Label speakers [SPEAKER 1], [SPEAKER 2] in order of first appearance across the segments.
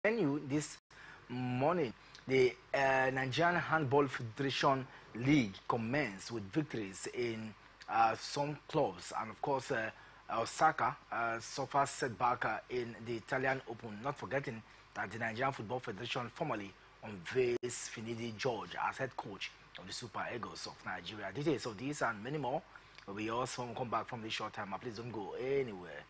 [SPEAKER 1] venue this morning, the Nigerian Handball Federation League commenced with victories in some clubs, and of course, Osaka suffers setback in the Italian Open. Not forgetting that the Nigerian Football Federation formally unveils Finidi George as head coach of the Super Eagles of Nigeria. Details of this and many more will be yours when we come back from this short time. Please don't go anywhere.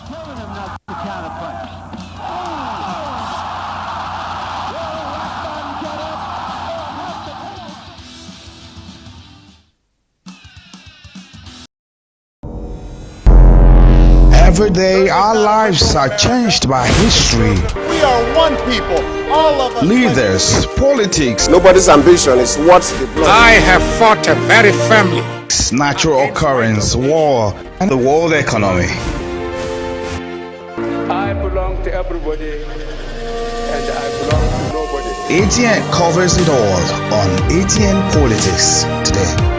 [SPEAKER 2] Telling him not to counterpunch.
[SPEAKER 3] Every day, our lives are changed by history.
[SPEAKER 4] We are one people, all of us.
[SPEAKER 3] Leaders, politics,
[SPEAKER 4] Nobody's ambition is what's the blood.
[SPEAKER 5] I have fought a very firmly.
[SPEAKER 3] natural occurrence, war, and the world economy.
[SPEAKER 6] I belong to everybody and I belong to nobody.
[SPEAKER 3] ATN covers it all on ATN Politics today.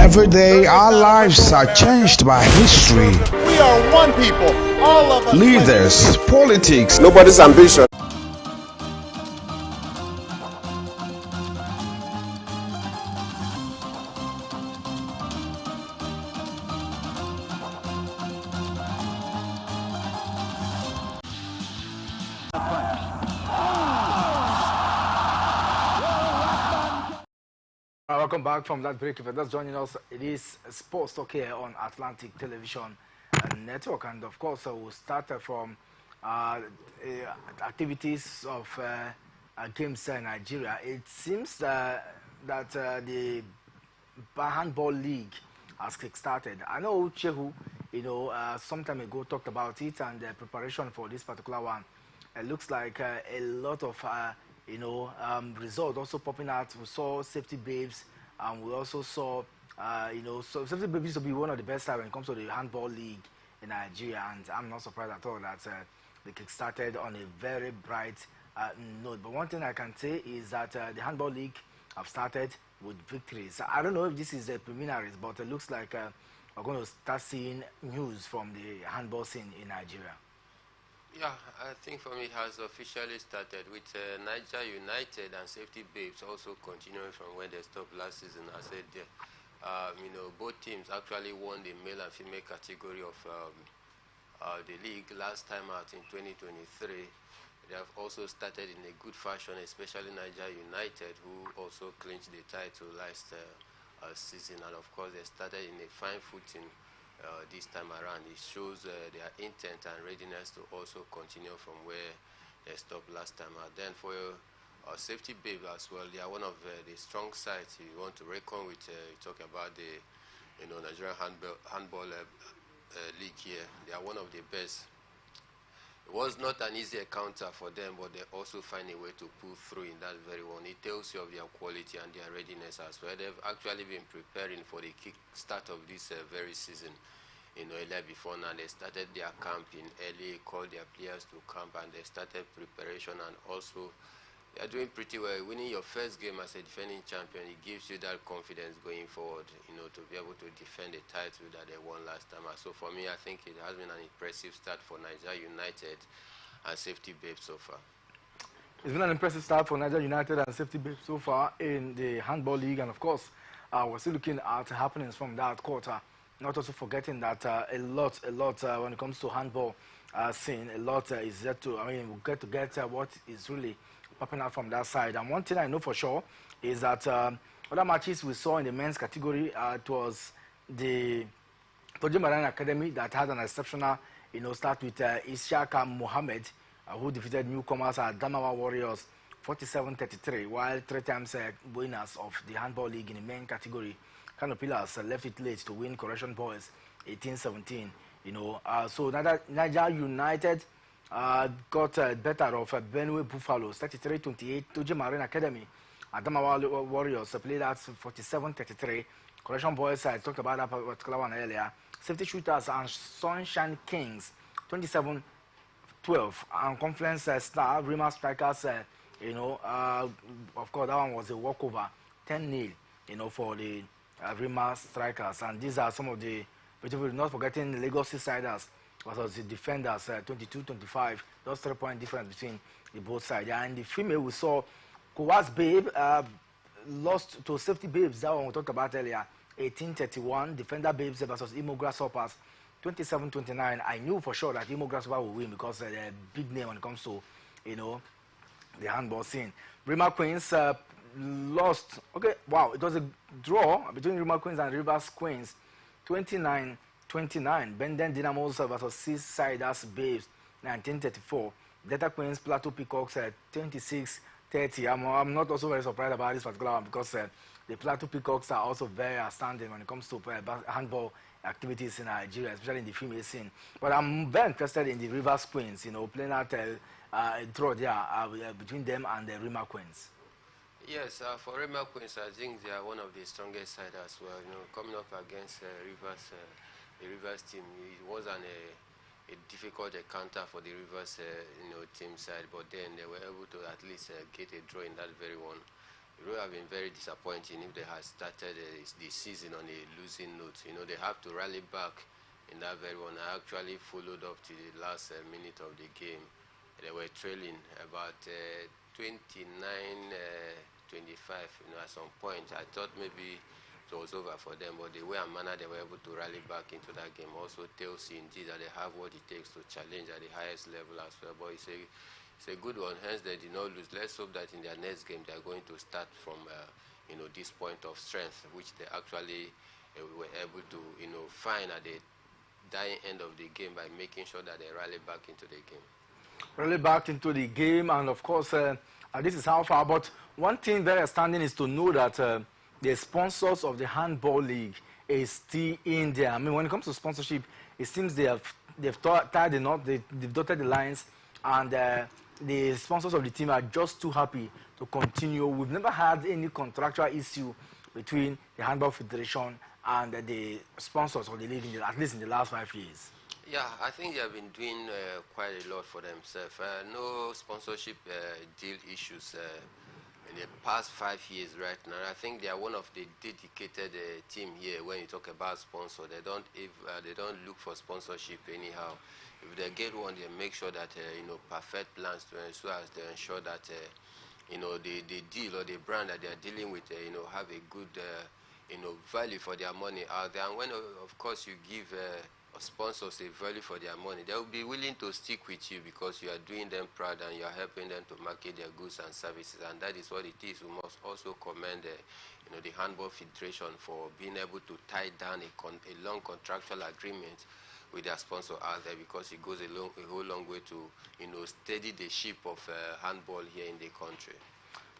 [SPEAKER 3] Every day, our lives are changed by history.
[SPEAKER 4] We are one people, all of us.
[SPEAKER 3] Leaders, politics,
[SPEAKER 4] Nobody's ambition.
[SPEAKER 1] Welcome back from that break. If you're just joining us, it is Sports Talk here on Atlantic Television Network, and of course we'll start from activities of games in Nigeria. It seems that the handball league has kick-started. I know Chehu, some time ago talked about it and the preparation for this particular one. It looks like a lot of results also popping out. We saw Safety Babes, and we also saw, so Safety Babes used to be one of the best when it comes to the handball league in Nigeria, and I'm not surprised at all that they kick-started on a very bright note. But one thing I can say is that the handball league have started with victories. I don't know if this is the preliminaries, but it looks like we're going to start seeing news from the handball scene in Nigeria.
[SPEAKER 7] Yeah, I think for me it has officially started with Niger United and Safety Babes also continuing from where they stopped last season. I said, both teams actually won the male and female category of the league last time out in 2023. They have also started in a good fashion, especially Niger United, who also clinched the title last season. And of course, they started in a fine footing this time around. It shows their intent and readiness to also continue from where they stopped last time out. Then for Safety Babe as well, they are one of the strong sides you want to reckon with. You talk about the Nigerian handball league here. They are one of the best. It was not an easy encounter for them, but they also find a way to pull through in that very one. It tells you of their quality and their readiness as well. They've actually been preparing for the kick start of this very season. Earlier before now, they started their camp in early, called their players to camp, and they started preparation, and also You're doing pretty well. Winning your first game as a defending champion, it gives you that confidence going forward, to be able to defend the title that they won last time. So for me, I think it has been an impressive start for Nigeria United and Safety Babes so far.
[SPEAKER 1] It's been an impressive start for Nigeria United and Safety Babes so far in the Handball League, and of course, we're still looking at happenings from that quarter. Not also forgetting that a lot when it comes to handball scene, a lot is yet to. We'll get what is really popping out from that side. And one thing I know for sure is that other matches we saw in the men's category, it was the Tojimaran Academy that had an exceptional, start with Ishaka Mohammed, who defeated newcomers at Damawa Warriors 47-33, while 3 times winners of the Handball League in the main category, Kano Pillars, left it late to win Correction Boys 18-17. So Nigeria United got better of Benue Buffaloes 33-28. Tojimaran Academy at Damawa Warriors played at 47-33. Correction Boys, I talked about that particular one earlier. Safety Shooters and Sunshine Kings 27-12. And Conference Star Rima Strikers, of course, that one was a walkover 10-0, for the Rima Strikers. And these are some of the, not forgetting the Lagos Seasiders versus the Defenders 22-25. Those 3-point difference between the both sides. And the female, we saw Kowas Babe lost to Safety Babes. That one we talked about earlier. 18-31. Defender Babes versus Imo Grasshoppers 27-29. I knew for sure that Imo Grasshopper will win because they're a big name when it comes to, the handball scene. Rima Queens lost. Okay, wow, it was a draw between Rima Queens and Rivers Queens. 29-29. Benden Dynamos versus Seasiders Babes 19-34. Delta Queens Plateau Peacocks 26-30. I'm not also very surprised about this particular one because the Plateau Peacocks are also very outstanding when it comes to handball activities in Nigeria, especially in the female scene. But I'm very interested in the Rivers Queens, playing out a draw there between them and the Rima Queens.
[SPEAKER 7] Yes, for Rima Queens, I think they are one of the strongest side as well. Coming up against the Rivers team, it wasn't a difficult encounter for the Rivers, team side, but then they were able to at least get a draw in that very one. It would have been very disappointing if they had started the season on a losing note. They have to rally back in that very one. I actually followed up to the last minute of the game. They were trailing about 29-25. At some point, I thought maybe it was over for them, but the way and manner they were able to rally back into that game also tells you indeed that they have what it takes to challenge at the highest level as well. But it's a good one, hence they did not lose. Let's hope that in their next game they are going to start from this point of strength, which they actually were able to find at the dying end of the game by making sure that they rally back into the game.
[SPEAKER 1] Rally back into the game, and of course, this is how far. But one thing very outstanding is to know that the sponsors of the Handball League is still in there. I mean, when it comes to sponsorship, it seems they've tied the knot, they've dotted the lines, and the sponsors of the team are just too happy to continue. We've never had any contractual issue between the Handball Federation and the sponsors of the league, at least in the last 5 years.
[SPEAKER 7] Yeah, I think they have been doing quite a lot for themselves. No sponsorship deal issues in the past 5 years right now. I think they are one of the dedicated team here. When you talk about sponsor, they don't look for sponsorship anyhow. If they get one, they make sure that perfect plans to ensure as they ensure that the deal or the brand that they are dealing with have a good value for their money out there. And when of course you give sponsors a value for their money, they will be willing to stick with you because you are doing them proud and you are helping them to market their goods and services, and that is what it is. We must also commend the Handball Federation for being able to tie down a long contractual agreement with their sponsor out there, because it goes a whole long way to steady the ship of handball here in the country.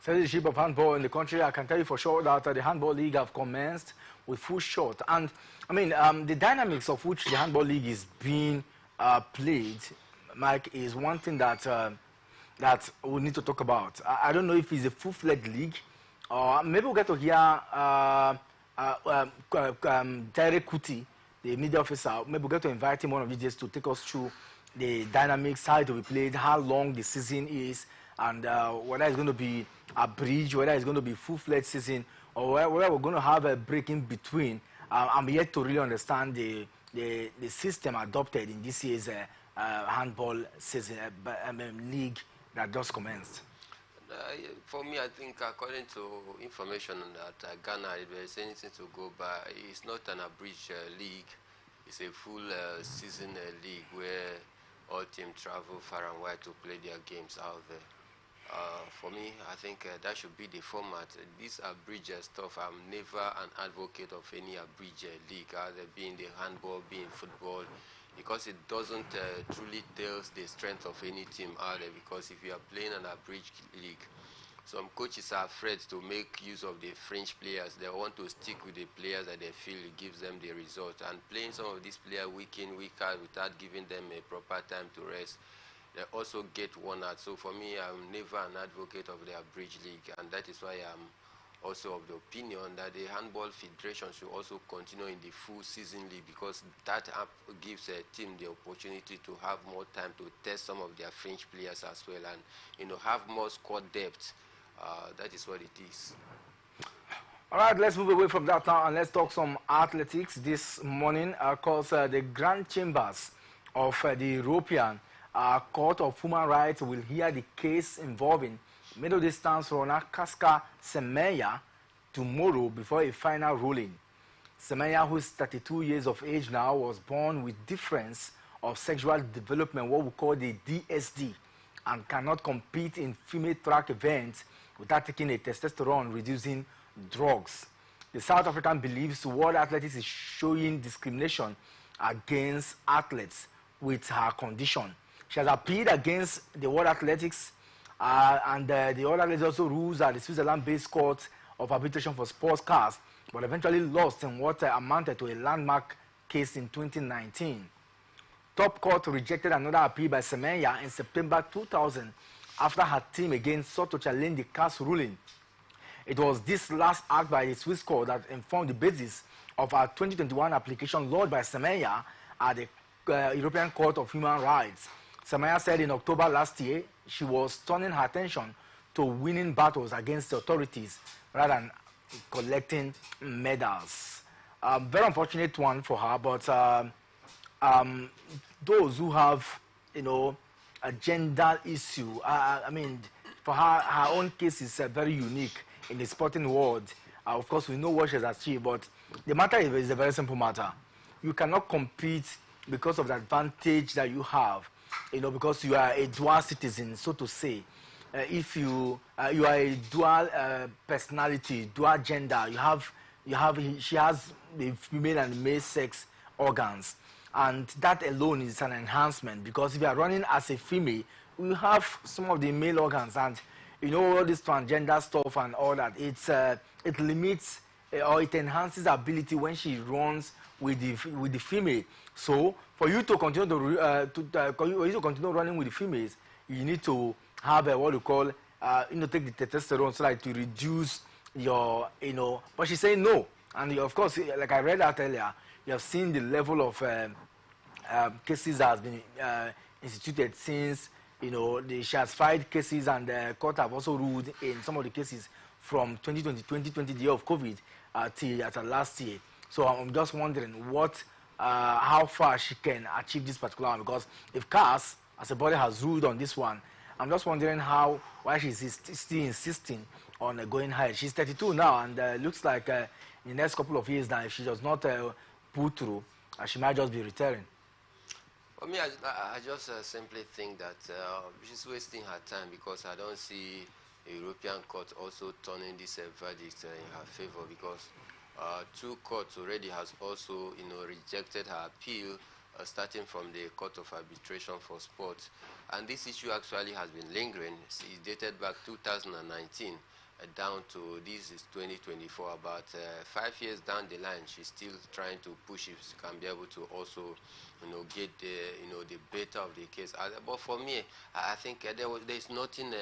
[SPEAKER 1] Steady the ship of handball in the country. I can tell you for sure that the Handball League have commenced with full shot. And I mean, the dynamics of which the Handball League is being played, Mike, is one thing that that we need to talk about. I don't know if it's a full-fledged league, or maybe we'll get to hear Terry Kuti, the media officer. Maybe we'll get to invite him one of these days to take us through the dynamics, how it will be played, how long the season is, and whether it's going to be a bridge, whether it's going to be full-fledged season, or whether we're going to have a break in between. I'm yet to really understand the system adopted in this year's handball season league that just commenced.
[SPEAKER 7] For me, I think according to information that Ghana, if there's anything to go by, it's not an abridged league. It's a full season league where all teams travel far and wide to play their games out there. For me, I think that should be the format. This abridged stuff, I'm never an advocate of any abridged league, either being the handball, being football, because it doesn't truly tells the strength of any team out there. Because if you are playing an abridged league, some coaches are afraid to make use of the French players. They want to stick with the players that they feel gives them the result. And playing some of these players week in, week out without giving them a proper time to rest, they also get worn out. So for me, I'm never an advocate of the abridged league, and that is why I'm also of the opinion that the handball federation should also continue in the full season league, because that gives a team the opportunity to have more time to test some of their French players as well, and have more squad depth. That is what it is.
[SPEAKER 1] All right, let's move away from that now and let's talk some athletics this morning. Of course, the Grand Chambers of the European Court of Human Rights will hear the case involving middle distance runner Kaska Semenya tomorrow before a final ruling. Semenya, who is 32 years of age now, was born with difference of sexual development, what we call the DSD, and cannot compete in female track events without taking a testosterone-reducing drugs. The South African believes World Athletics is showing discrimination against athletes with her condition. She has appealed against the World Athletics, and the World Athletics also rules at the Switzerland-based Court of Arbitration for Sports Cars, but eventually lost in what amounted to a landmark case in 2019. Top Court rejected another appeal by Semenya in September 2000 after her team again sought to challenge the CAS ruling. It was this last act by the Swiss court that informed the basis of our 2021 application lodged by Semenya at the European Court of Human Rights. Semenya said in October last year she was turning her attention to winning battles against the authorities rather than collecting medals. Very unfortunate one for her, but those who have, a gender issue, I mean, for her own case is very unique in the sporting world. Of course, we know what she has achieved, but the matter is a very simple matter. You cannot compete because of the advantage that you have, because you are a dual citizen, so to say. If you are a dual personality, dual gender, she has the female and male sex organs, and that alone is an enhancement, because if you are running as a female, you have some of the male organs, and all this transgender stuff and all that. It limits or it enhances her ability when she runs with the female. So for you to continue to continue running with the females, you need to have what you call take the testosterone so like to reduce your But she's saying no, and of course, like I read that earlier, you have seen the level of cases that has been instituted since. She has filed cases, and the court have also ruled in some of the cases from 2020, the year of COVID, till last year. So I'm just wondering how far she can achieve this particular one, because if CAS as a body has ruled on this one, I'm just wondering why she's still insisting on going higher. She's 32 now, and looks like in the next couple of years now, if she does not pull through, she might just be retiring.
[SPEAKER 7] For me, I just simply think that she's wasting her time, because I don't see the European court also turning this verdict in her favor, because two courts already has also rejected her appeal, starting from the Court of Arbitration for Sports. And this issue actually has been lingering. It's dated back 2019 down to this is 2024. About 5 years down the line, she's still trying to push if she can be able to also get the better of the case. But for me, I think there's nothing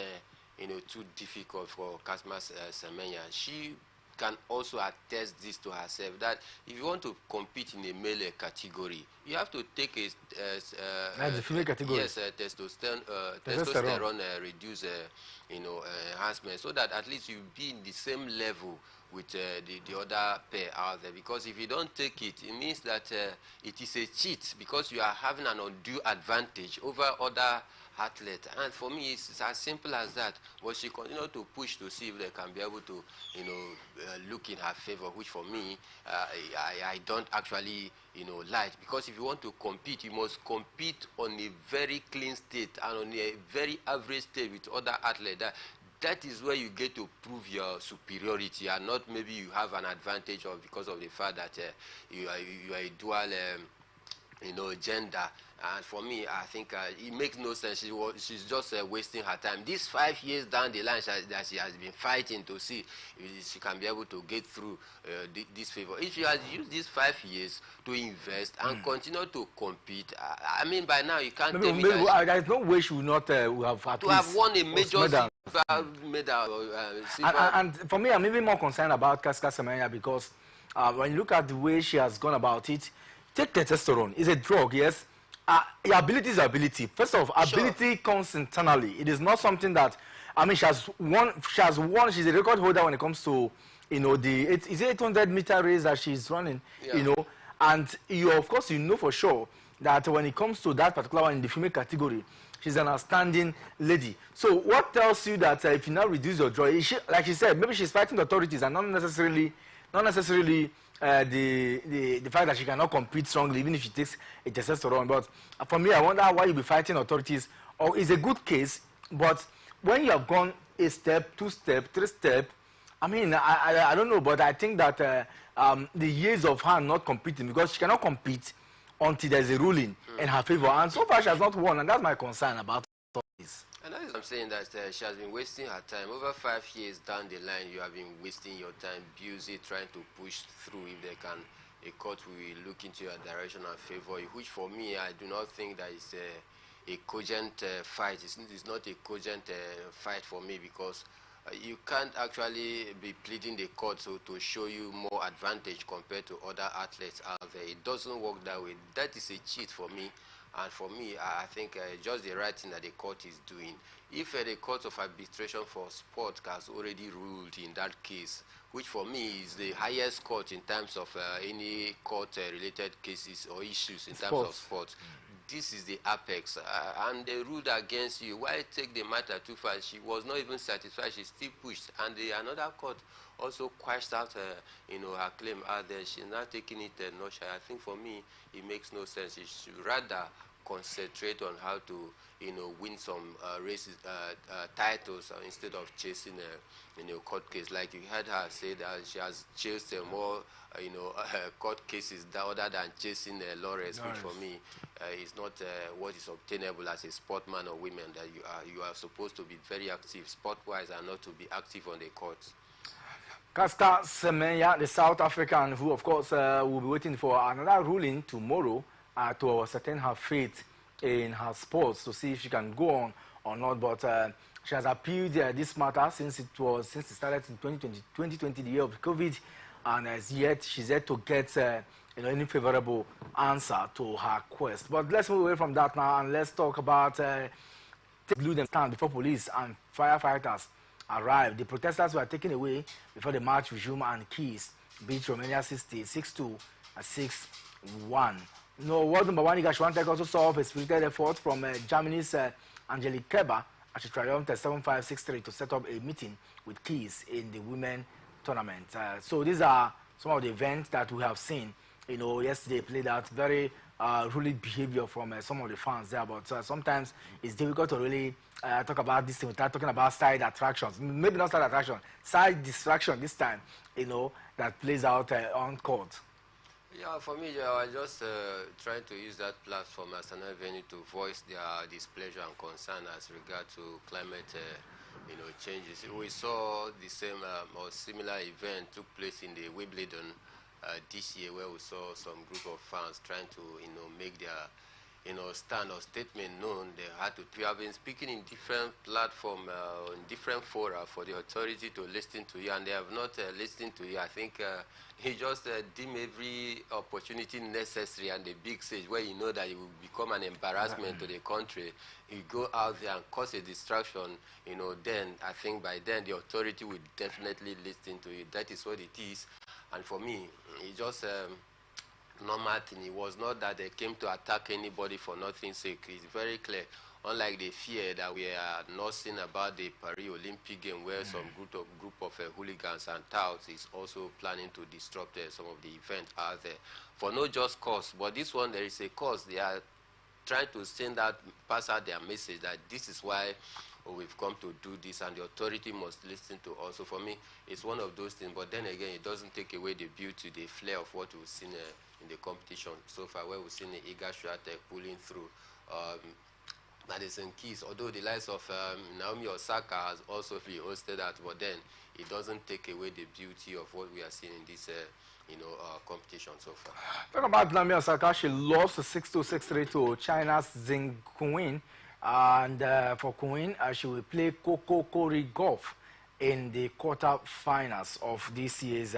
[SPEAKER 7] too difficult for Kasma Semenya. She can also attest this to herself, that if you want to compete in a male category, you have to take
[SPEAKER 1] the female category.
[SPEAKER 7] yes, testosterone,
[SPEAKER 1] Testosterone.
[SPEAKER 7] reduce, enhancement, so that at least you be in the same level with the other pair out there. Because if you don't take it, it means that it is a cheat, because you are having an undue advantage over other athlete. And for me, it's as simple as that. But she continued to push to see if they can be able to, look in her favor, which for me, I don't actually, like. Because if you want to compete, you must compete on a very clean state and on a very average state with other athletes. That is where you get to prove your superiority, and not maybe you have an advantage of because of the fact that you are a dual gender. And for me, I think it makes no sense. She's just wasting her time. These 5 years down the line that she has been fighting to see if she can be able to get through this favor. If she has used these 5 years to invest and continue to compete, I mean, by now you can't tell me that
[SPEAKER 1] there is no way she will not will have at
[SPEAKER 7] to
[SPEAKER 1] least
[SPEAKER 7] have won a major
[SPEAKER 1] medal.
[SPEAKER 7] medal or silver.
[SPEAKER 1] And for me, I'm even more concerned about Casca Semenya, because when you look at the way she has gone about it, take testosterone. It's a drug, yes. Your ability is ability. First of all, ability comes internally. It is not something that, I mean, she has won. She's a record holder when it comes to, is it 800-meter race that she's running, and of course, for sure that when it comes to that particular one in the female category, she's an outstanding lady. So what tells you that if you now reduce your draw, like she said, maybe she's fighting the authorities and not necessarily the fact that she cannot compete strongly, even if she takes a testosterone. But for me, I wonder why you be fighting authorities. Or it's a good case, but when you have gone a step, 2 step, 3 step, I mean, I don't know, but I think that the years of her not competing, because she cannot compete until there's a ruling in her favor, and so far she has not won, and that's my concern about this.
[SPEAKER 7] And that is I'm saying, that she has been wasting her time. Over 5 years down the line, you have been wasting your time, busy trying to push through. If they can, a court will look into your direction and favor you, which for me, I do not think that is a cogent fight. It's not a cogent fight for me, because you can't actually be pleading the court to show you more advantage compared to other athletes out there. It doesn't work that way. That is a cheat for me. And for me, I think just the right thing that the court is doing. If the Court of Arbitration for Sport has already ruled in that case, which for me is the highest court in terms of any court-related cases or issues in terms of sport, this is the apex, and they ruled against you. Why take the matter too far? She was not even satisfied. She still pushed, and another court also quashed out her claim out there. She's not taking it notch. I think for me, it makes no sense. She should rather concentrate on how to win some races, titles, instead of chasing a court case. Like you heard her say that she has chased more court cases other than chasing laurels, which for me is not what is obtainable as a sportman or woman. That you are supposed to be very active sport-wise and not to be active on the courts.
[SPEAKER 1] Casca Semenya, the South African, who of course will be waiting for another ruling tomorrow to ascertain her fate in her sports, to see if she can go on or not. But she has appealed this matter since it started in 2020, the year of COVID, and as yet she's yet to get any favorable answer to her quest. But let's move away from that now, and let's talk about glue them stand before police and firefighters arrived. The protesters were taken away before the march resumed, and Keys beat Romania 66-2 at 6-1. World number 1 Iga Swiatek also saw a spirited effort from Germany's Angelique Kerber as she triumphed 7-5, 6-3 to set up a meeting with Keys in the women tournament. So these are some of the events that we have seen. Yesterday played out very rude behavior from some of the fans there, but sometimes it's difficult to really talk about this thing without talking about side attractions. Maybe not side attraction, side distraction this time, that plays out on court.
[SPEAKER 7] Yeah, for me, I was just trying to use that platform as an avenue to voice their displeasure and concern as regard to climate changes. We saw the same or similar event took place in the Wimbledon this year, where we saw some group of fans trying to make their stand or statement known. They had to. We have been speaking in different platforms, in different fora for the authority to listen to you, and they have not listened to you. I think he just deem every opportunity necessary and the big stage where you know that you will become an embarrassment to the country. You go out there and cause a distraction, then I think by then the authority will definitely listen to you. That is what it is. And for me, it just normal thing. It was not that they came to attack anybody for nothing's sake. It's very clear. Unlike the fear that we are not seeing about the Paris Olympic game, where some group of hooligans and touts is also planning to disrupt some of the events out there for no just cause. But this one, there is a cause. They are trying to send out, pass out their message that this is why we've come to do this, and the authority must listen to us. So for me, it's one of those things. But then again, it doesn't take away the beauty, the flair of what we've seen in the competition so far, where we've seen the Iga Swiatek pulling through. Madison Keys, although the likes of Naomi Osaka has also been hosted that, but then it doesn't take away the beauty of what we are seeing in this competition so far.
[SPEAKER 1] Talking about Naomi Osaka, she lost 6-2, 6-3 to China's Zheng Qin. And for Queen, she will play Coco Corey Golf in the quarter-finals of this year's,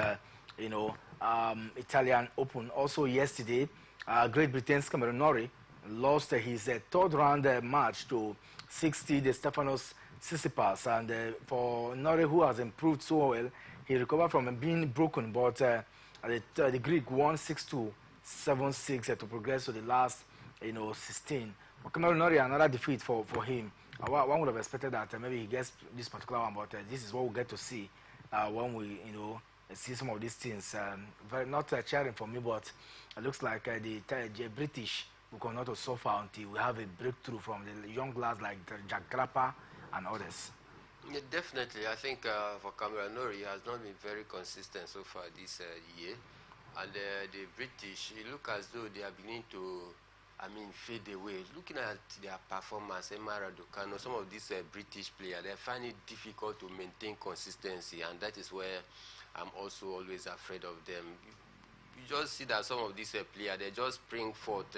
[SPEAKER 1] Italian Open. Also yesterday, Great Britain's Cameron Norrie lost his third-round match to 60 de Stefanos Tsitsipas. And for Norrie, who has improved so well, he recovered from being broken, but the Greek won 6-2, 7-6 to progress to the last, 16. Cameron Norrie, another defeat for him. One would have expected that maybe he gets this particular one, but this is what we get to see when we, see some of these things. Very not cheering for me, but it looks like the British will continue to suffer until we have a breakthrough from the young lads like Jack Grapper and others.
[SPEAKER 7] Yeah, definitely. I think for Cameron Norrie, he has not been very consistent so far this year. And the British, it looks as though they are beginning to fade away. Looking at their performance, Emma Raducanu, some of these British players, they find it difficult to maintain consistency, and that is where I'm also always afraid of them. You just see that some of these players, they just spring forth,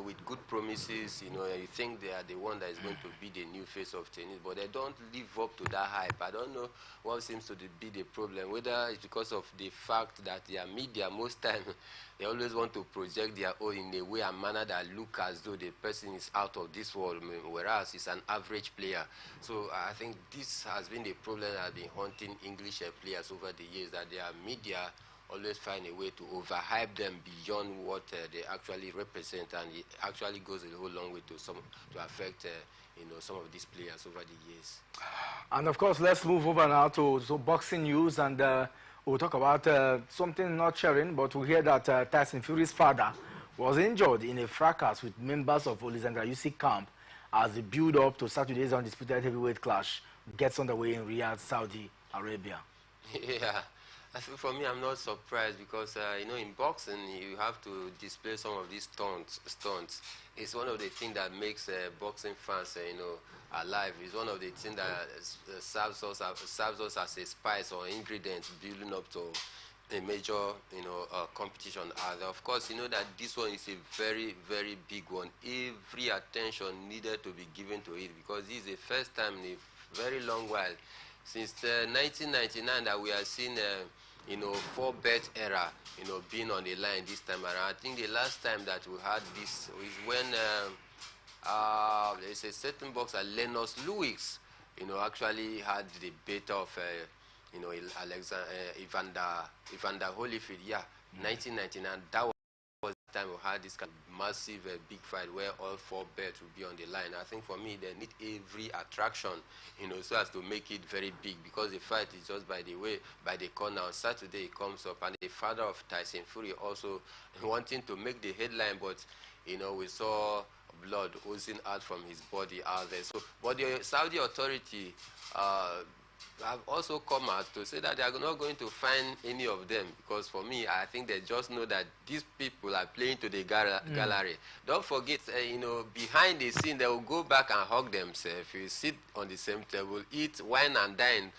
[SPEAKER 7] with good promises. You think they are the one that is going to be the new face of tennis, but they don't live up to that hype. I don't know what seems to be the problem, whether it's because of the fact that their media, most time, they always want to project their own in a way and manner that look as though the person is out of this world, whereas it's an average player. So I think this has been the problem that has been haunting English players over the years, that their media always find a way to overhype them beyond what they actually represent, and it actually goes a whole long way to affect some of these players over the years.
[SPEAKER 1] And of course, let's move over now to boxing news, and we'll talk about something not sharing, but we hear that Tyson Fury's father was injured in a fracas with members of Alexander Usyk camp as the build-up to Saturday's undisputed heavyweight clash gets underway in Riyadh, Saudi Arabia.
[SPEAKER 7] Yeah. I think for me, I'm not surprised because, in boxing, you have to display some of these stunts. It's one of the things that makes boxing fans, alive. It's one of the things that serves us as a spice or ingredient building up to a major, competition. And of course, you know that this one is a very, very big one. Every attention needed to be given to it because this is the first time in a very long while since 1999 that we are seeing, 4-bet era, being on the line this time around. I think the last time that we had this is when there's a certain boxer, Lennox Lewis, actually had the beta of, Evander Holyfield, 1999. That was the time we had this kind of massive big fight where all 4 bets will be on the line. I think for me, they need every attraction, so as to make it very big, because the fight is just by the corner. On Saturday it comes up, and the father of Tyson Fury also wanting to make the headline, but we saw blood oozing out from his body out there. So, but the Saudi authority have also come out to say that they are not going to find any of them, because for me, I think they just know that these people are playing to the gallery. Don't forget, behind the scene, they will go back and hug themselves. You sit on the same table, eat, wine and dine,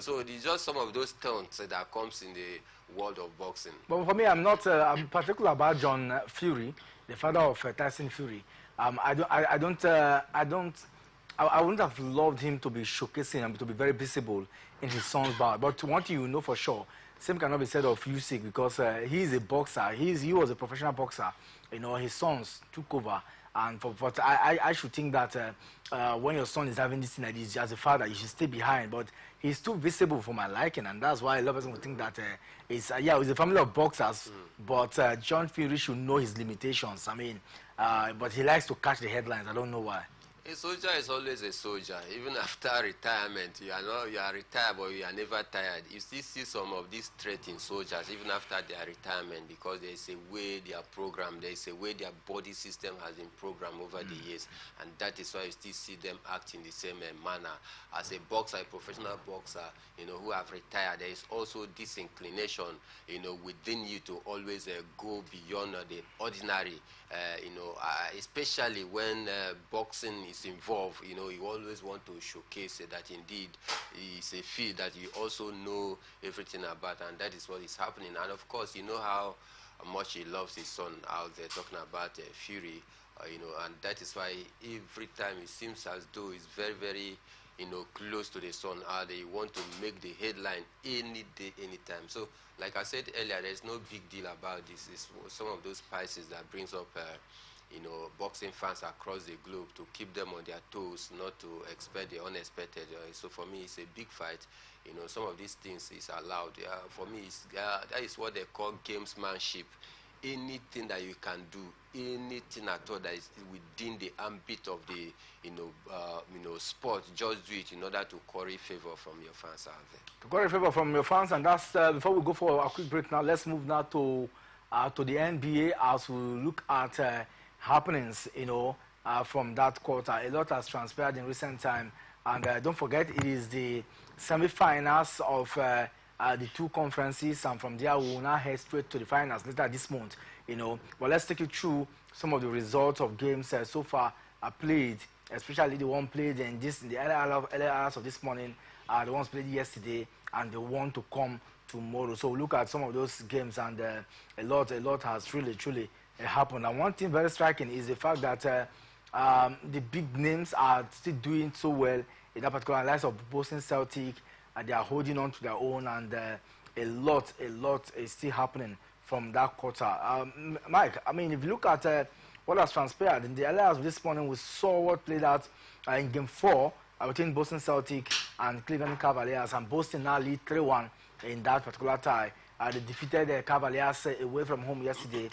[SPEAKER 7] so it's just some of those stunts that comes in the world of boxing.
[SPEAKER 1] But for me, I'm not I'm particular about John Fury, the father of Tyson Fury. I wouldn't have loved him to be showcasing and to be very visible in his son's bout. But one thing you know for sure, same cannot be said of Usyk because he is a boxer. He was a professional boxer. You know, his sons took over. And but I should think that when your son is having this thing like this, as a father, you should stay behind. But he's too visible for my liking, and that's why a lot of people would think that it's yeah, it's a family of boxers. But John Fury should know his limitations. I mean, but he likes to catch the headlines. I don't know why.
[SPEAKER 7] A soldier is always a soldier. Even after retirement, you are retired, but you are never tired. You still see some of these traits in soldiers, even after their retirement, because there is a way they are programmed, there is a way their body system has been programmed over the years, and that is why you still see them act in the same manner. As a boxer, a professional boxer, you know, who have retired, there is also this inclination, you know, within you to always go beyond the ordinary, you know, especially when boxing is involved. You know, you always want to showcase that indeed it's a field that you also know everything about, and that is what is happening. And of course, you know how much he loves his son out there, talking about Fury, you know, and that is why every time it seems as though he's very, very, you know, close to the son. They want to make the headline any day, anytime. So, like I said earlier, there's no big deal about this. It's some of those spices that brings up you know, boxing fans across the globe to keep them on their toes, not to expect the unexpected. So for me, it's a big fight. You know, some of these things is allowed. For me, that is what they call gamesmanship. Anything that you can do, anything at all that is within the ambit of the, you know, sport, just do it in order to curry favor from your fans out there.
[SPEAKER 1] To curry favor from your fans, and that's before we go for a quick break now. Let's move now to the NBA as we look at happenings, you know, from that quarter. A lot has transpired in recent time, and don't forget it is the semi-finals of the two conferences, and from there we will now head straight to the finals later this month, you know. But let's take you through some of the results of games so far played, especially the one played in the early hours of this morning, the ones played yesterday, and the one to come tomorrow. So we'll look at some of those games, and a lot has truly happened. And one thing very striking is the fact that the big names are still doing so well in that particular likes of Boston Celtic, and they are holding on to their own, and a lot is still happening from that quarter. Mike, I mean, if you look at what has transpired in the early hours of this morning, we saw what played out in Game 4 between Boston Celtic and Cleveland Cavaliers, and Boston now lead 3-1 in that particular tie. They defeated the Cavaliers away from home yesterday,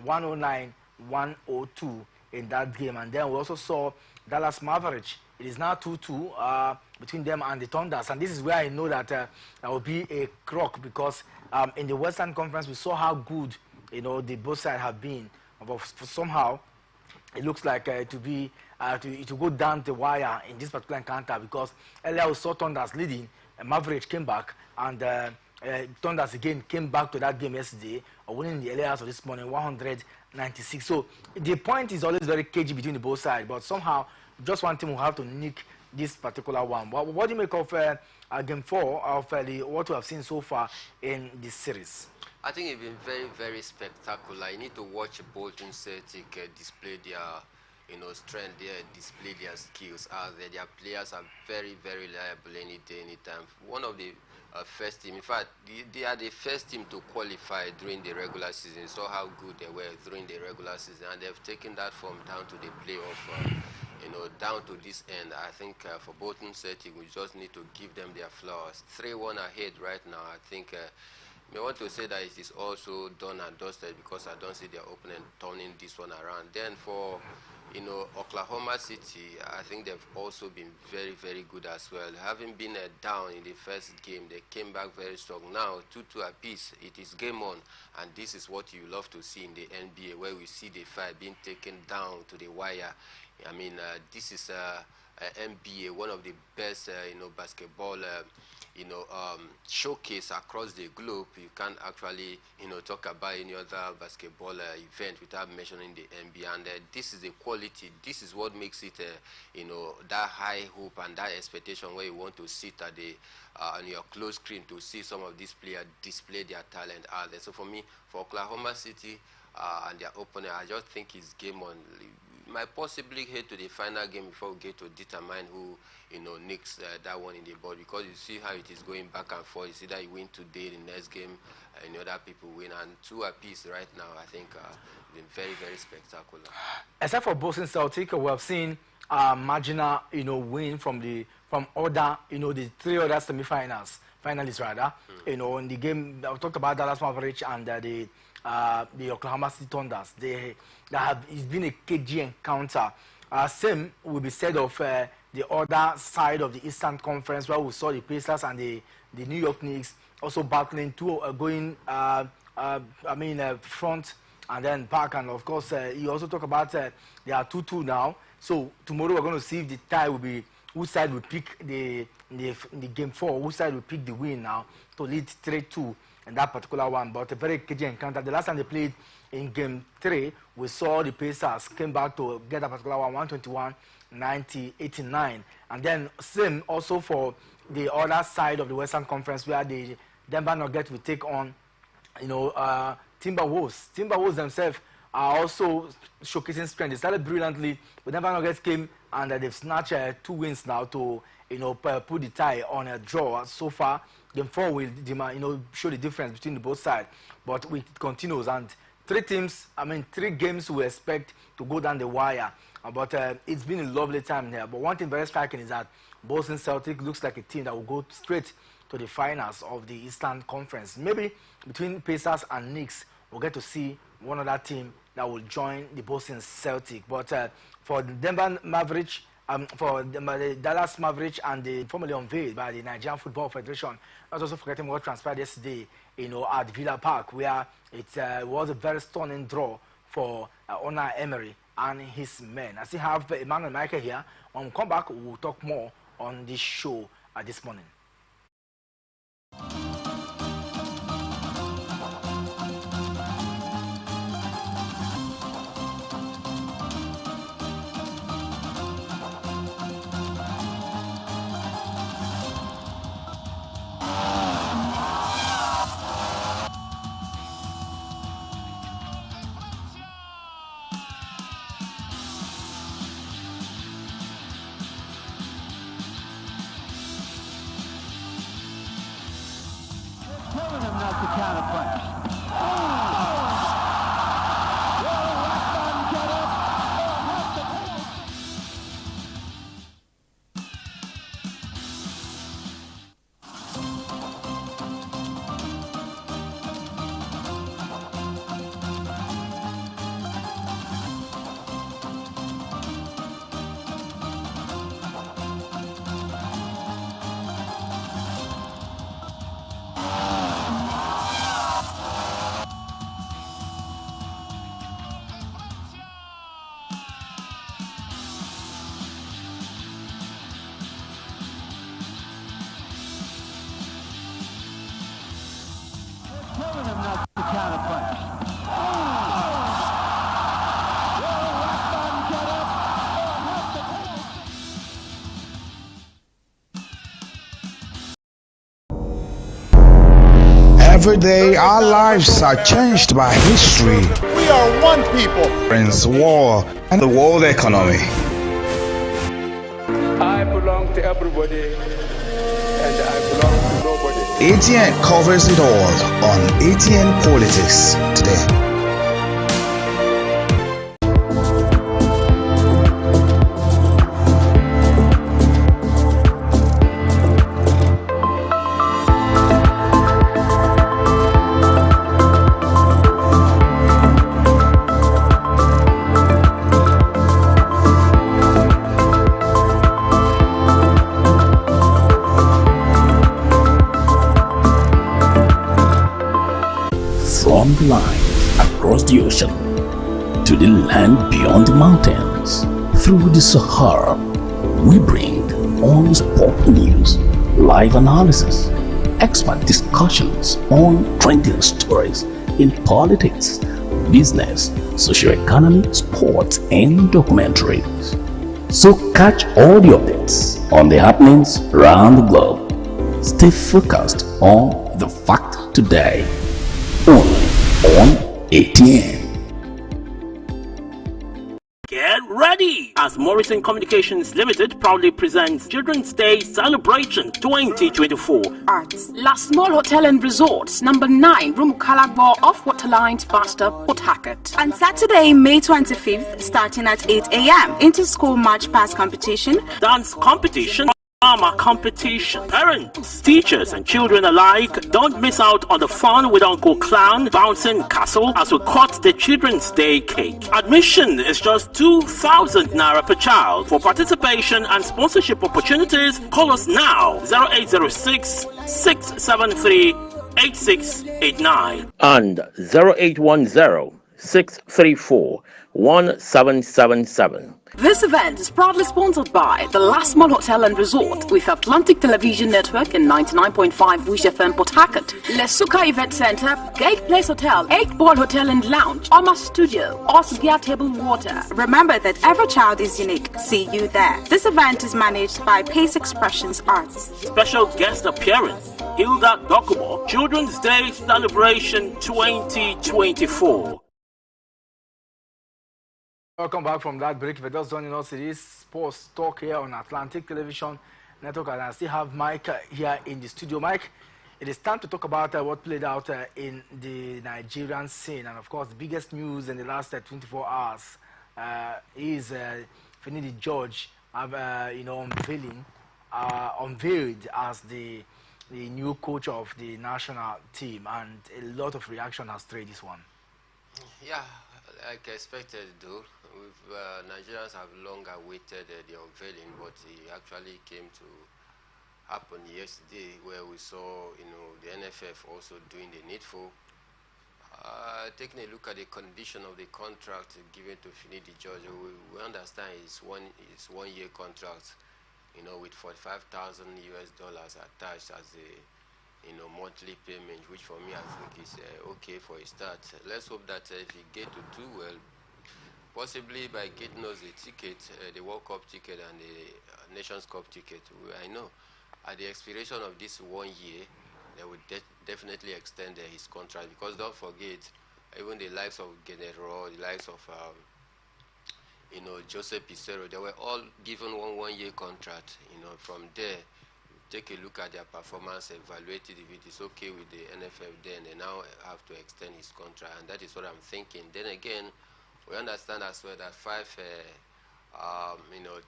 [SPEAKER 1] 109-102 in that game. And then we also saw Dallas Mavericks. It is now 2-2 between them and the Thunders. And this is where I know that there will be a crock, because in the Western Conference we saw how good, you know, the both sides have been. But somehow it looks like it will go down the wire in this particular encounter, because earlier we saw Thunders leading, Mavericks came back, and Thunders again came back to that game yesterday, winning the early hours of this morning, 196. So the point is always very cagey between the both sides, but somehow just one team will have to nick this particular one. What do you make of Game 4 of what we have seen so far in this series?
[SPEAKER 7] I think it's been very, very spectacular. You need to watch Bolton Celtic display their, you know, strength there, display their skills out there. Their players are very, very reliable any day, anytime. One of the first team, in fact, they are the first team to qualify during the regular season. So how good they were during the regular season, and they've taken that form down to the playoff, you know, down to this end. I think for Bolton Celtic, we just need to give them their flowers. 3-1 ahead right now. I think I want to say that it is also done and dusted, because I don't see their opponent turning this one around. Then for, you know, Oklahoma City, I think they've also been very, very good as well. Having been down in the first game, they came back very strong. Now, 2-2 apiece, it is game on, and this is what you love to see in the NBA, where we see the fight being taken down to the wire. I mean, this is NBA, one of the best, you know, basketball, you know, showcase across the globe. You can't actually, you know, talk about any other basketball event without mentioning the NBA. And this is the quality. This is what makes it, you know, that high hope and that expectation where you want to sit at the on your close screen to see some of these players display their talent out there. So for me, for Oklahoma City and their opponent, I just think it's game on. might possibly head to the final game before we get to determine who, nicks that one in the board, because you see how it is going back and forth. It's either you win today, the next game, and other people win, and two apiece right now, I think, been very, very spectacular.
[SPEAKER 1] Except for Boston Celtic, we have seen marginal, win from other, the three other finalists rather. In the game, I talked about Dallas Mavericks and the Oklahoma City Thunders. It's been a cagey encounter. Same will be said of the other side of the Eastern Conference, where we saw the Pacers and the New York Knicks also battling front and then back. And of course, you also talk about they are 2-2 now. So tomorrow we're going to see if the tie will be whose side will pick the game 4, whose side will pick the win now to lead 3-2 in that particular one. But a very cagey encounter. The last time they played in game 3, we saw the Pacers came back to get that particular one, 121-90-89. And then same also for the other side of the Western Conference, where the Denver Nuggets will take on, Timberwolves. Timberwolves themselves are also showcasing strength. They started brilliantly, but Denver Nuggets came and they've snatched 2 wins now to put the tie on a draw. So far, game 4 will show the difference between the both sides, but it continues. And 3 games we expect to go down the wire. But it's been a lovely time here. But one thing very striking is that Boston Celtic looks like a team that will go straight to the finals of the Eastern Conference. Maybe between Pacers and Knicks, we'll get to see one other team that will join the Boston Celtic. But for the Denver Mavericks, for the Dallas Mavericks and the formally unveiled by the Nigerian Football Federation, not also forgetting what transpired yesterday, at Villa Park, where it was a very stunning draw for Unai Emery and his men. I still have Emmanuel Michael here. When we come back, we'll talk more on this show this morning.
[SPEAKER 2] Telling him not to counterpunch. Telling him not to counterpunch.
[SPEAKER 3] Every day, our lives are changed by history,
[SPEAKER 4] We are one people.
[SPEAKER 3] friends, war, and the world economy.
[SPEAKER 6] I belong to everybody, and I belong to nobody.
[SPEAKER 3] ATN covers it all on ATN Politics today.
[SPEAKER 8] From the line across the ocean to the land beyond the mountains, through the Sahara, we bring on sport news, live analysis, expert discussions on trending stories in politics, business, socio-economy, sports, and documentaries. So catch all the updates on the happenings around the globe. Stay focused on the fact today. Only on ATN. Get ready! ready as Morrison Communications Limited proudly presents Children's Day Celebration 2024.
[SPEAKER 9] Arts. La Small Hotel and Resorts, number 9, Room Calabo off Waterlines, Basta, Port Harcourt.
[SPEAKER 10] On Saturday, May 25th, starting at 8 a.m., inter-school march past competition,
[SPEAKER 8] Dance competition, drama competition. Parents, teachers, and children alike, don't miss out on the fun with Uncle Clown bouncing castle as we cut the Children's Day cake. Admission is just 2,000 naira per child. For participation and sponsorship opportunities, call us now 0806 673 8689 and 0810 634 1777.
[SPEAKER 9] This event is proudly sponsored by the Last Small Hotel and Resort with Atlantic Television Network and 99.5 Wish FM Port Harcourt, Lesuka Event Center, Gate Place Hotel, 8 Ball Hotel and Lounge, Oma Studio, Osgia Table Water.
[SPEAKER 10] Remember that every child is unique. See you there. This event is managed by Pace Expressions Arts.
[SPEAKER 8] Special guest appearance, Hilda Dokubo, Children's Day Celebration 2024.
[SPEAKER 1] Welcome back from that break. If you're just joining us, it is Sports Talk here on Atlantic Television Network, and I still have Mike here in the studio. Mike, it is time to talk about what played out in the Nigerian scene, and of course, the biggest news in the last 24 hours is Finidi George, unveiled as the new coach of the national team, and a lot of reaction has trailed this one.
[SPEAKER 7] Yeah, like expected, though. Nigerians have long awaited the unveiling, but it actually came to happen yesterday, where we saw, the NFF also doing the needful. Taking a look at the condition of the contract given to Finidi George, we understand it's one-year contract, with $45,000 attached as a monthly payment, which for me I think is okay for a start. Let's hope that if he get to do well, possibly by getting us the ticket, the World Cup ticket and the Nations Cup ticket, I know at the expiration of this 1 year, they would definitely extend his contract, because don't forget, even the likes of Genero, the likes of Joseph Pissarro, they were all given one-year contract. From there, take a look at their performance, evaluate it. If it is okay with the NFF, then they now have to extend his contract, and that is what I'm thinking. Then again, we understand as well that 5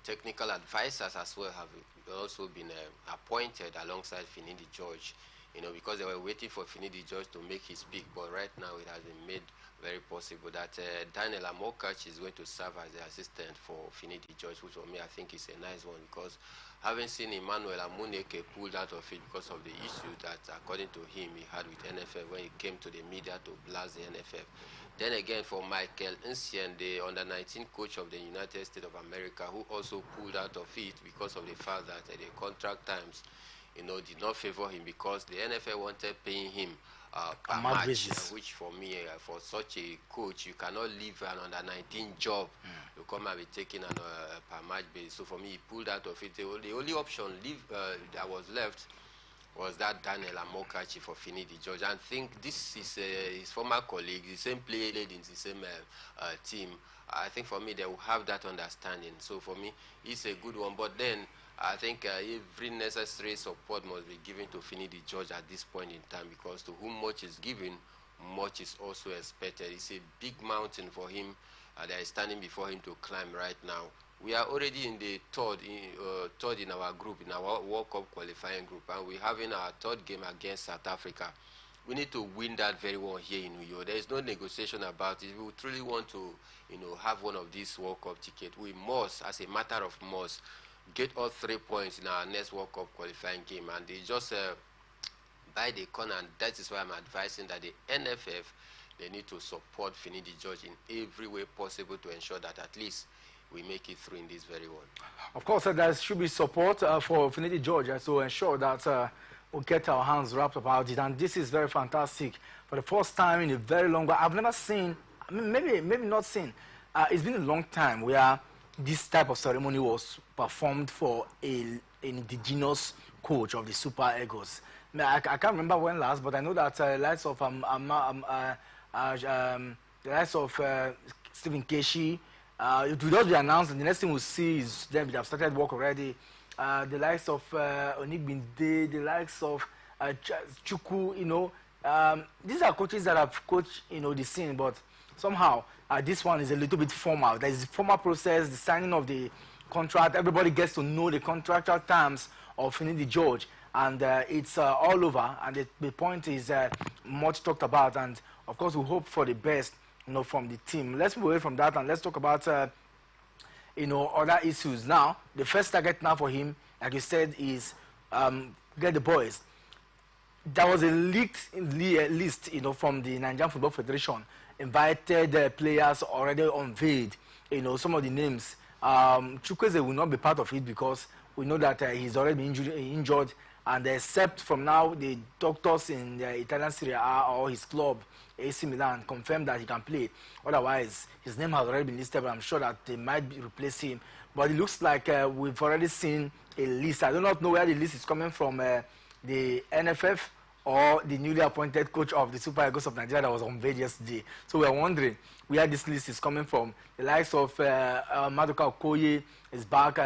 [SPEAKER 7] technical advisors as well have also been appointed alongside Finidi George, because they were waiting for Finidi George to make his pick, but right now it has been made very possible that Daniel Amokachi is going to serve as the assistant for Finidi George, which for me I think is a nice one, because having seen Emmanuel Amuneke pulled out of it because of the issue that, according to him, he had with NFF when he came to the media to blast the NFF. Then again, for Michael Nsien, the under-19 coach of the United States of America, who also pulled out of it because of the fact that the contract times, did not favor him, because the NFL wanted paying him per match, which for me, for such a coach, you cannot leave an under-19 job to come and be taking an per match basis. So for me, he pulled out of it. The only option that was left was that Daniel Amokachi for Finidi George. And I think this is his former colleague, the same player in the same team. I think for me, they will have that understanding. So for me, it's a good one. But then, I think every necessary support must be given to Finidi George at this point in time, because to whom much is given, much is also expected. It's a big mountain for him that is standing before him to climb right now. We are already in the third in our group, in our World Cup qualifying group, and we're having our third game against South Africa. We need to win that very one here in New York. There is no negotiation about it. We truly want to, have one of these World Cup tickets. We must, as a matter of must, get all 3 points in our next World Cup qualifying game, and they just by the corner, and that is why I'm advising that the NFF, they need to support Finidi George in every way possible to ensure that at least we make it through in this very one.
[SPEAKER 1] Of course, there should be support for Finidi George to ensure that we'll get our hands wrapped about it, and this is very fantastic. For the first time in a very long while, I've never seen, maybe not seen, it's been a long time where this type of ceremony was performed for an indigenous coach of the Super Eagles. I can't remember when last, but I know that the likes of Stephen Keshi, It will just be announced, and the next thing we'll see is them. They have started work already. The likes of Onigbinde, the likes of Chukwu, these are coaches that have coached, the scene, but somehow this one is a little bit formal. There is a formal process, the signing of the contract. Everybody gets to know the contractual terms of Finidi George, and it's all over. And the point is much talked about, and of course we hope for the best, from the team. Let's move away from that and let's talk about other issues now. The first target now for him, like you said, is get the boys. There was a leaked list, from the Nigerian Football Federation. Invited players already unveiled. Some of the names. Chukwueze will not be part of it because we know that he's already been injured, and except from now, the doctors in the Italian Serie A or his club, AC Milan, confirmed that he can play. Otherwise, his name has already been listed, but I'm sure that they might replace him. But it looks like we've already seen a list. I do not know where the list is coming from, the NFF or the newly appointed coach of the Super Eagles of Nigeria that was unveiled yesterday. So we're wondering where this list is coming from. The likes of Maduka Okoye is back.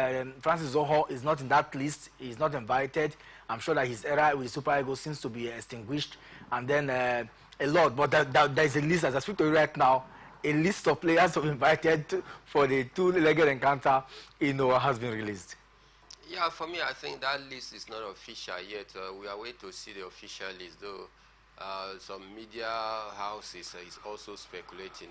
[SPEAKER 1] Francis Zoho is not in that list. He's not invited. I'm sure that his era with the Super Eagles seems to be extinguished. And then a lot, but there is a list, as I speak to you right now, a list of players who invited for the two-legged encounter, has been released.
[SPEAKER 7] Yeah, for me, I think that list is not official yet. We are waiting to see the official list, though. Some media houses is also speculating,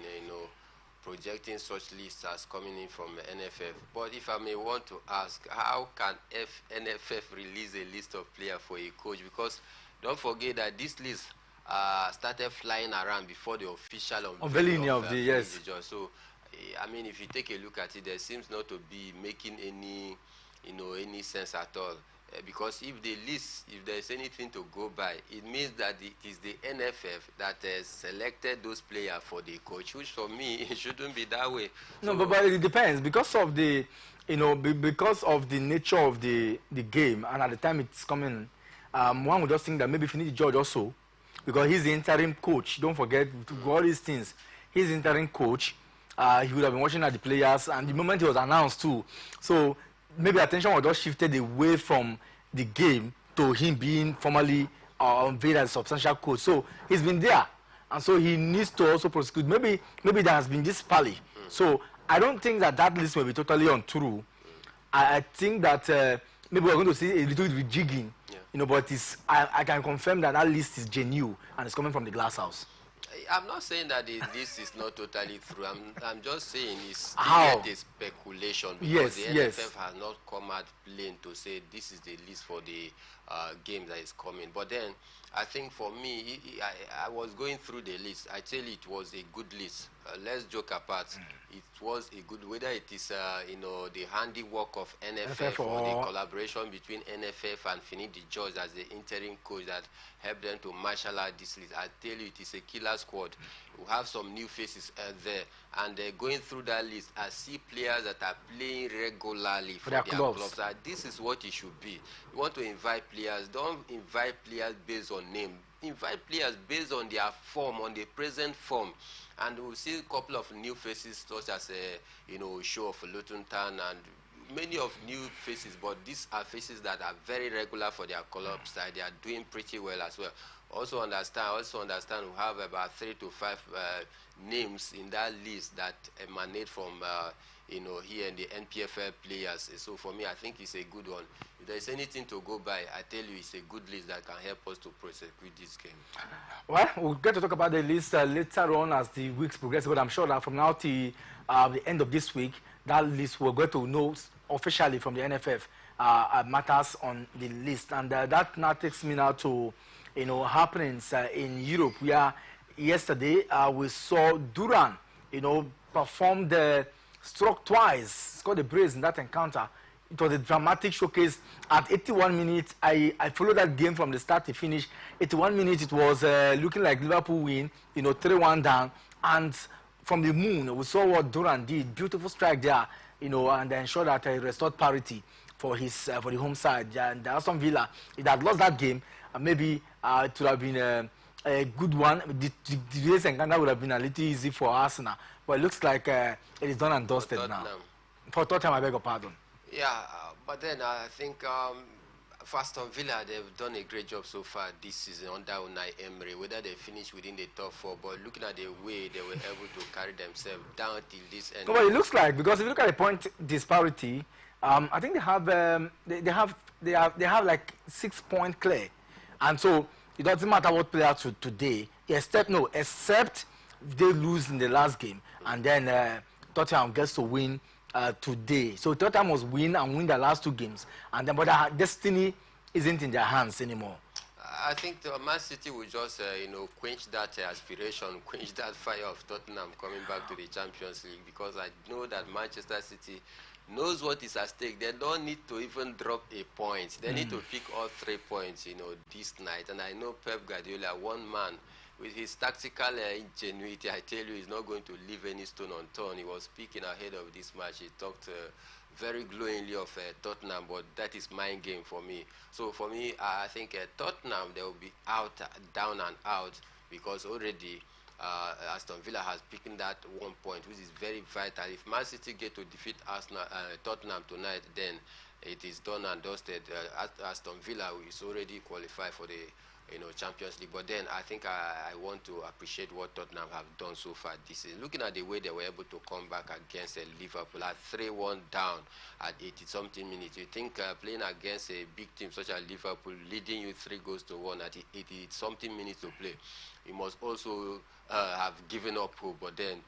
[SPEAKER 7] projecting such lists as coming in from the NFF. But if I may want to ask, how can NFF release a list of players for a coach? Because don't forget that this list started flying around before the official unveiling of the yes. So, I mean, if you take a look at it, there seems not to be making any sense at all. Because if the list, if there's anything to go by, it means that it is the NFF that has selected those players for the coach, which for me, it shouldn't be that way.
[SPEAKER 1] No, so, but it depends. Because of the, because of the nature of the game, and at the time it's coming, one would just think that maybe Finidi George also, because he's the interim coach. Don't forget, to all these things, he's the interim coach. He would have been watching at the players, and the moment he was announced too. So maybe attention was just shifted away from the game to him being formally unveiled as a substantial coach. So he's been there, and so he needs to also prosecute. Maybe there has been this pally. So I don't think that list will be totally untrue. I think that maybe we're going to see a little bit rejigging, but I can confirm that list is genuine and it's coming from the glass house.
[SPEAKER 7] I'm not saying that this is not totally true. I'm just saying it's
[SPEAKER 1] How?
[SPEAKER 7] a speculation because the NFF has not come out plain to say this is the list for the game that is coming. But then I think for me, I was going through the list. I tell you, it was a good list. Let's joke apart. It was a good, whether it is the handiwork of NFF or the collaboration between NFF and Finidi George as the interim coach that helped them to marshal out this list. I tell you, it is a killer squad. We have some new faces there, and going through that list, I see players that are playing regularly for their clubs. This is what it should be. You want to invite players, don't invite players based on name. Invite players based on their form, on the present form. And we'll see a couple of new faces, such as Show of Luton Town and many of new faces, but these are faces that are very regular for their club side. They are doing pretty well as well. Also understand we have about 3 to 5 names in that list that emanate from here in the NPFL players. So for me, I think it's a good one. If there's anything to go by, I tell you, it's a good list that can help us to prosecute this game.
[SPEAKER 1] Well, we'll get to talk about the list later on as the weeks progress, but I'm sure that from now to the end of this week, that list we're going to know officially from the NFF matters on the list. And that now takes me now to happenings in Europe, where yesterday we saw Duran perform struck twice, scored a brace in that encounter. It was a dramatic showcase. At 81 minutes, I followed that game from the start to finish. 81 minutes, it was looking like Liverpool win, 3-1 down. And from the moon, we saw what Duran did. Beautiful strike there, and ensured that he restored parity for for the home side. And Aston Villa, if they had lost that game, maybe it would have been a good one. The race encounter would have been a little easy for Arsenal, but it looks like it is done and dusted now. For Tottenham, I beg your pardon.
[SPEAKER 7] Yeah, but then I think for Aston Villa, they've done a great job so far this season under Unai Emery, whether they finish within the top 4, but looking at the way they were able to carry themselves down till this end.
[SPEAKER 1] No, but it looks like, because if you look at the point disparity, I think they have like 6 points clear, and so it doesn't matter what player today, except they lose in the last game, and then Tottenham gets to win today. So Tottenham must win and win the last 2 games, and then but their destiny isn't in their hands anymore.
[SPEAKER 7] I think the Man City will just quench that aspiration, quench that fire of Tottenham coming back to the Champions League, because I know that Manchester City knows what is at stake. They don't need to even drop a point. They need to pick all 3 points, this night. And I know Pep Guardiola, one man, with his tactical ingenuity, I tell you, he's not going to leave any stone unturned. He was speaking ahead of this match. He talked very glowingly of Tottenham, but that is mind game for me. So for me, I think Tottenham, they will be out, down and out, because already Aston Villa has picked that 1 point, which is very vital. If Man City get to defeat Tottenham tonight, then it is done and dusted. Aston Villa is already qualified for the Champions League. But then I think I want to appreciate what Tottenham have done so far this season. Looking at the way they were able to come back against Liverpool at 3-1 down at 80-something minutes. You think playing against a big team such as Liverpool, leading you 3-1 at 80-something minutes to play, you must also have given up hope. But then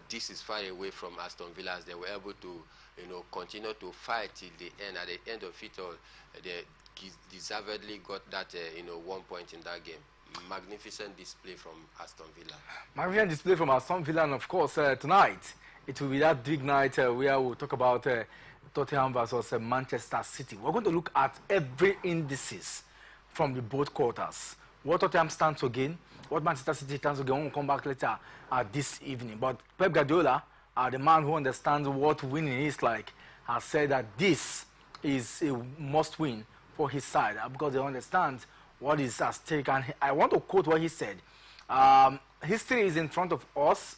[SPEAKER 7] this is far away from Aston Villa, as they were able to continue to fight till the end. At the end of it all, they deservedly got that 1 point in that game. Magnificent display from Aston Villa.
[SPEAKER 1] Magnificent display from Aston Villa, and of course tonight it will be that big night where we'll talk about Tottenham versus Manchester City. We're going to look at every indices from the both quarters. What Tottenham stands to gain, what Manchester City stands to gain. We'll come back later this evening. But Pep Guardiola, the man who understands what winning is like, has said that this is a must-win for his side, because they understand what is at stake. And I want to quote what he said. History is in front of us,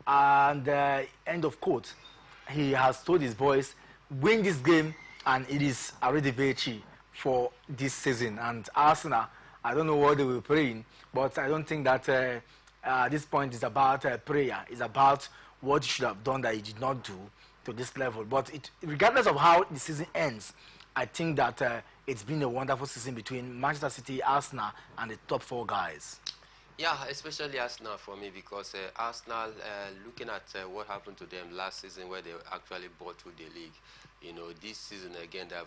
[SPEAKER 1] and end of quote. He has told his boys, win this game, and it is already victory for this season. And Arsenal, I don't know what they were praying, but I don't think that this point is about prayer. It's about what you should have done that you did not do to this level. But regardless of how the season ends, I think that it's been a wonderful season between Manchester City, Arsenal, and the top 4 guys.
[SPEAKER 7] Yeah, especially Arsenal for me, because Arsenal, looking at what happened to them last season, where they actually bought through the league, this season again they have